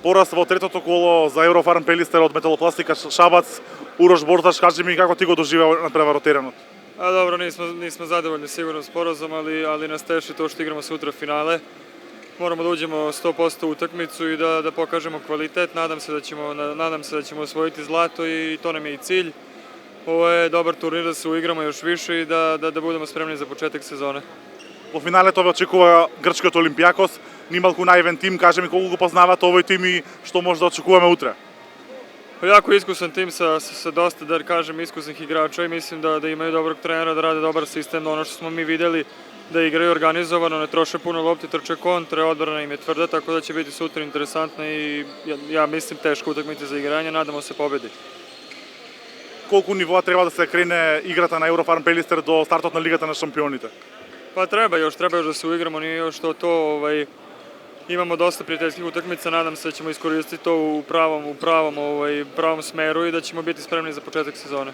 Пораз во третото коло за Еврофарм Пелистер од Металопластика Шабац. Урош Бордаш, кажи ми како ти го доживеа на преварот теренот? A dobro, nismo zadovoljni sigurno sporazom, ali nas teši to što igramo sutra finale. Moramo da uđemo 100% u utakmicu i da pokažemo kvalitet. Nadam se da ćemo osvojiti zlato i to nam je i cilj. Ovo je dobar turnir da se uigramo još više i da budemo spremni za početak sezone. Во финалето ве очекува грчкиот Олимпијакос, нималку наивен тим, кажи ми колку го познавате овој тим и што може да очекуваме утре? Jako iskusan tim sa dosta, da kažem, iskusnih igrača i mislim da imaju dobrog trenera, da rade dobar sistem. Ono što smo mi videli da igraju organizovano, ne troše puno lopti, trče kontre, odbrana im je tvrda, tako da će biti sutra interesantna i ja mislim teška utakmica za igranje, nadamo se pobedi. Колку нивоа треба да се крене играта на Еврофарм Пелистер до стартот на Лигата на шампионите? Pa treba još da se uigramo, nije još to, imamo dosta prijateljskih utakmica, nadam se da ćemo iskoristiti to u pravom smeru i da ćemo biti spremni za početak sezone.